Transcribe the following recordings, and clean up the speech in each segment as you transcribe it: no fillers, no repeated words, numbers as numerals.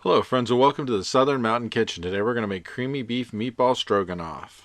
Hello friends and welcome to the Southern Mountain Kitchen. Today we're going to make creamy beef meatball stroganoff.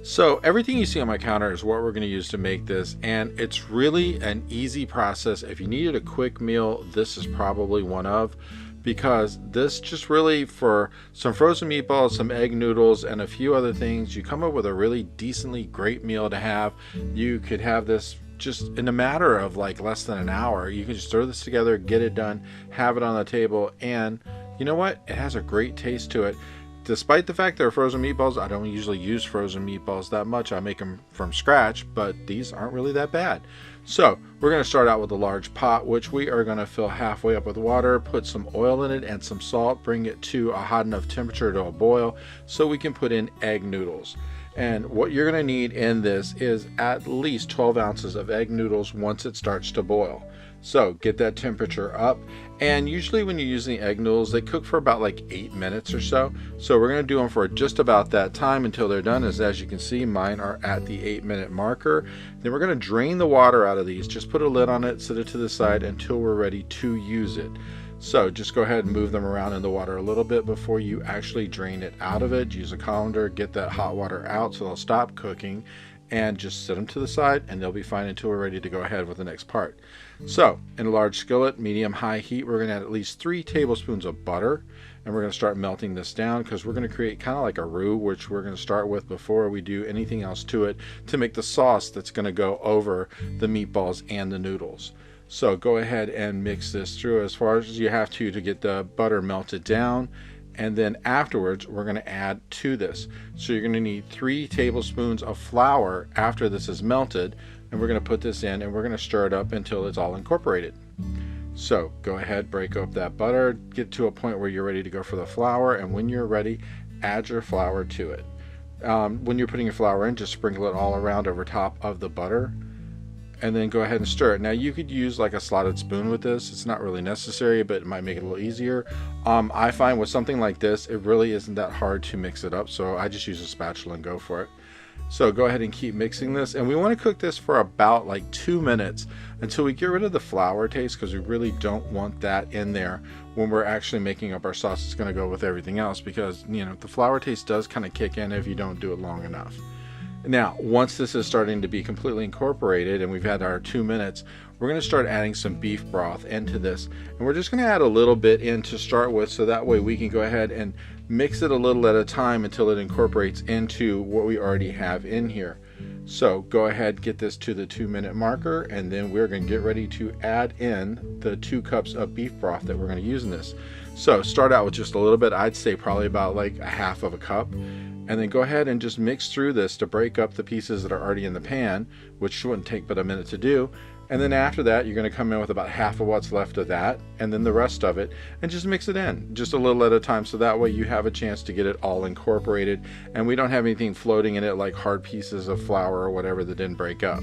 So everything you see on my counter is what we're going to use to make this, and it's really an easy process. If you needed a quick meal, this is probably one of, because this just really, for some frozen meatballs, some egg noodles, and a few other things, you come up with a really decently great meal to have. You could have this just in a matter of like less than an hour. You can just throw this together, get it done, have it on the table, and you know what? It has a great taste to it. Despite the fact they're frozen meatballs, I don't usually use frozen meatballs that much. I make them from scratch, but these aren't really that bad. So we're going to start out with a large pot, which we are going to fill halfway up with water, put some oil in it and some salt, bring it to a hot enough temperature to a boil so we can put in egg noodles. And what you're going to need in this is at least 12 ounces of egg noodles once it starts to boil. So get that temperature up, and usually when you're using egg noodles, they cook for about like 8 minutes or so. So we're going to do them for just about that time until they're done. As you can see, mine are at the 8-minute marker. Then we're going to drain the water out of these. Just put a lid on it, set it to the side until we're ready to use it. So just go ahead and move them around in the water a little bit before you actually drain it out of it. Use a colander, get that hot water out so they'll stop cooking, and just set them to the side and they'll be fine until we're ready to go ahead with the next part. So in a large skillet, medium-high heat, we're going to add at least 3 tablespoons of butter, and we're going to start melting this down because we're going to create kind of like a roux, which we're going to start with before we do anything else to it, to make the sauce that's going to go over the meatballs and the noodles. So go ahead and mix this through as far as you have to get the butter melted down. And then afterwards, we're going to add to this. So you're going to need 3 tablespoons of flour after this is melted. And we're going to put this in and we're going to stir it up until it's all incorporated. So go ahead, break up that butter, get to a point where you're ready to go for the flour. And when you're ready, add your flour to it. When you're putting your flour in, just sprinkle it all around over top of the butter. And then go ahead and stir it. Now you could use like a slotted spoon with this. It's not really necessary, but it might make it a little easier. I find with something like this, it really isn't that hard to mix it up. So I just use a spatula and go for it. So go ahead and keep mixing this. And we want to cook this for about like 2 minutes until we get rid of the flour taste, because we really don't want that in there when we're actually making up our sauce. It's going to go with everything else, because you know the flour taste does kind of kick in if you don't do it long enough. Now, once this is starting to be completely incorporated and we've had our 2 minutes, we're going to start adding some beef broth into this. And we're just going to add a little bit in to start with, so that way we can go ahead and mix it a little at a time until it incorporates into what we already have in here. So go ahead, get this to the 2-minute marker, and then we're going to get ready to add in the 2 cups of beef broth that we're going to use in this. So start out with just a little bit. I'd say probably about like a half of a cup. And then go ahead and just mix through this to break up the pieces that are already in the pan, which wouldn't take but a minute to do. And then after that, you're going to come in with about half of what's left of that, and then the rest of it, and just mix it in just a little at a time, so that way you have a chance to get it all incorporated and we don't have anything floating in it like hard pieces of flour or whatever that didn't break up.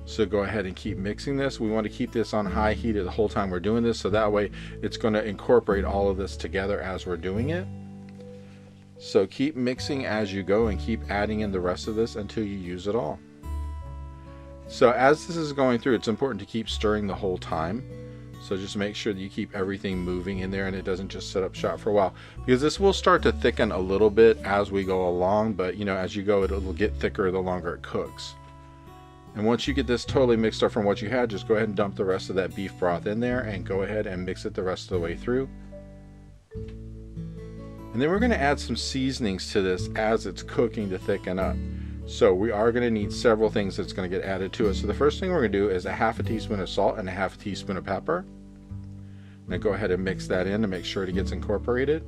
So go ahead and keep mixing this. We want to keep this on high heat the whole time we're doing this, so that way it's going to incorporate all of this together as we're doing it. So keep mixing as you go and keep adding in the rest of this until you use it all. So as this is going through, it's important to keep stirring the whole time. So just make sure that you keep everything moving in there and it doesn't just sit up shop for a while, because this will start to thicken a little bit as we go along, but you know, as you go, it'll get thicker the longer it cooks. And once you get this totally mixed up from what you had, just go ahead and dump the rest of that beef broth in there and go ahead and mix it the rest of the way through. And then we're going to add some seasonings to this as it's cooking to thicken up. So we are going to need several things that's going to get added to it. So the first thing we're going to do is a half a teaspoon of salt and a half a teaspoon of pepper. Now go ahead and mix that in to make sure it gets incorporated.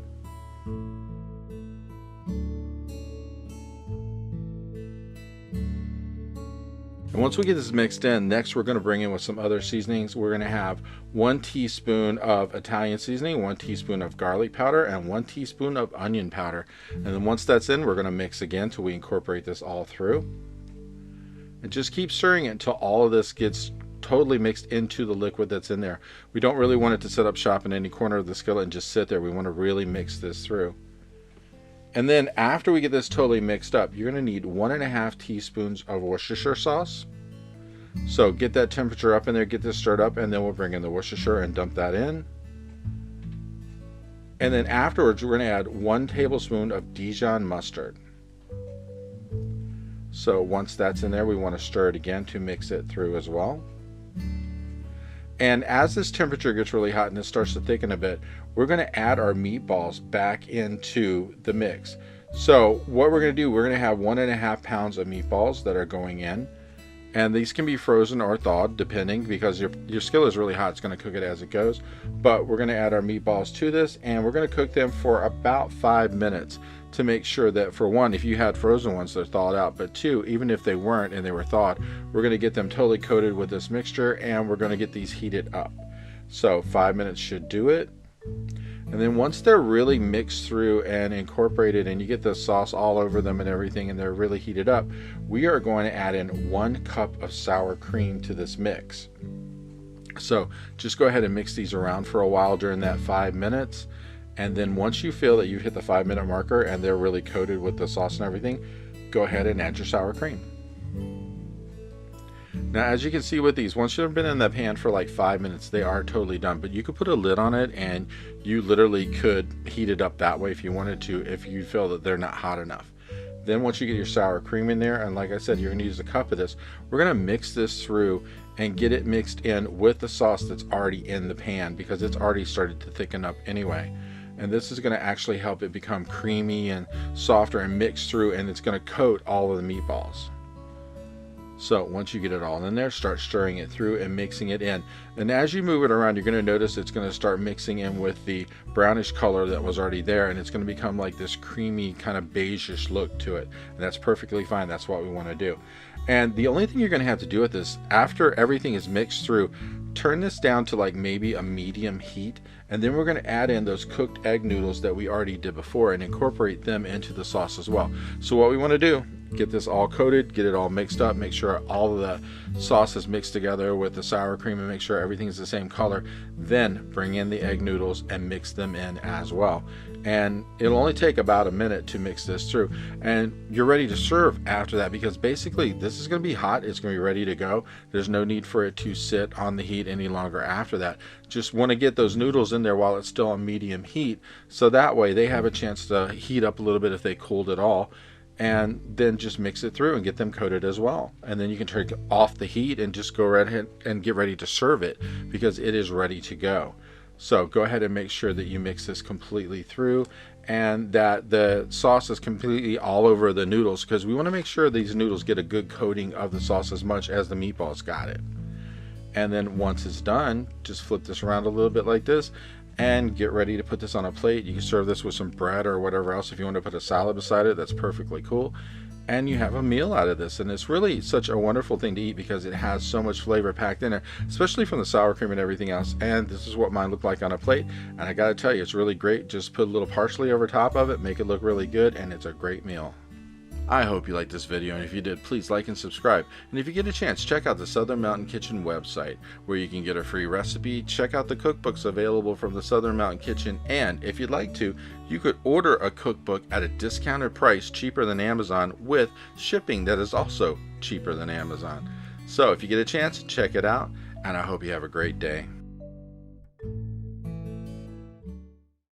And once we get this mixed in, next we're going to bring in with some other seasonings. We're going to have 1 teaspoon of Italian seasoning, 1 teaspoon of garlic powder, and 1 teaspoon of onion powder. And then once that's in, we're going to mix again until we incorporate this all through. And just keep stirring it until all of this gets totally mixed into the liquid that's in there. We don't really want it to set up shop in any corner of the skillet and just sit there. We want to really mix this through. And then after we get this totally mixed up, you're going to need 1.5 teaspoons of Worcestershire sauce, So get that temperature up in there, get this stirred up, and then we'll bring in the Worcestershire and dump that in. And then afterwards, we're going to add 1 tablespoon of Dijon mustard. So once that's in there, we want to stir it again to mix it through as well. And as this temperature gets really hot and it starts to thicken a bit, we're going to add our meatballs back into the mix. So what we're going to do, we're going to have 1.5 pounds of meatballs that are going in. And these can be frozen or thawed, depending, because your skillet is really hot. It's going to cook it as it goes. But we're going to add our meatballs to this, and we're going to cook them for about 5 minutes to make sure that, for one, if you had frozen ones, they're thawed out. But two, even if they weren't and they were thawed, we're going to get them totally coated with this mixture, and we're going to get these heated up. So 5 minutes should do it. And then once they're really mixed through and incorporated and you get the sauce all over them and everything and they're really heated up, we are going to add in 1 cup of sour cream to this mix. So just go ahead and mix these around for a while during that 5 minutes. And then once you feel that you've hit the 5-minute marker and they're really coated with the sauce and everything, go ahead and add your sour cream. Now, as you can see with these, once you've been in the pan for like 5 minutes, they are totally done. But you could put a lid on it and you literally could heat it up that way if you wanted to, if you feel that they're not hot enough. Then once you get your sour cream in there, and like I said, you're going to use a cup of this, we're going to mix this through and get it mixed in with the sauce that's already in the pan, because it's already started to thicken up anyway. And this is going to actually help it become creamy and softer and mix through, and it's going to coat all of the meatballs. So once you get it all in there, start stirring it through and mixing it in. And as you move it around, you're going to notice it's going to start mixing in with the brownish color that was already there, and it's going to become like this creamy kind of beigeish look to it. And that's perfectly fine. That's what we want to do. And the only thing you're going to have to do with this, after everything is mixed through, turn this down to like maybe a medium heat, and then we're going to add in those cooked egg noodles that we already did before and incorporate them into the sauce as well. So what we want to do, get this all coated, get it all mixed up, make sure all of the sauce is mixed together with the sour cream and make sure everything is the same color. Then bring in the egg noodles and mix them in as well. And it'll only take about a minute to mix this through, and you're ready to serve after that, because basically this is going to be hot. It's going to be ready to go. There's no need for it to sit on the heat any longer after that. Just want to get those noodles in there while it's still on medium heat, so that way they have a chance to heat up a little bit if they cooled at all. And then just mix it through and get them coated as well. And then you can turn off the heat and just go right ahead and get ready to serve it, because it is ready to go. So go ahead and make sure that you mix this completely through and that the sauce is completely all over the noodles, because we want to make sure these noodles get a good coating of the sauce as much as the meatballs got it. And then once it's done, just flip this around a little bit like this and get ready to put this on a plate. You can serve this with some bread or whatever else. If you want to put a salad beside it, that's perfectly cool. And you have a meal out of this, and it's really such a wonderful thing to eat because it has so much flavor packed in it, especially from the sour cream and everything else. And this is what mine looked like on a plate, and I gotta tell you, it's really great. Just put a little parsley over top of it, make it look really good, and it's a great meal. I hope you liked this video, and if you did, please like and subscribe. And if you get a chance, check out the Southern Mountain Kitchen website, where you can get a free recipe, check out the cookbooks available from the Southern Mountain Kitchen, and if you'd like to, you could order a cookbook at a discounted price, cheaper than Amazon, with shipping that is also cheaper than Amazon. So if you get a chance, check it out, and I hope you have a great day.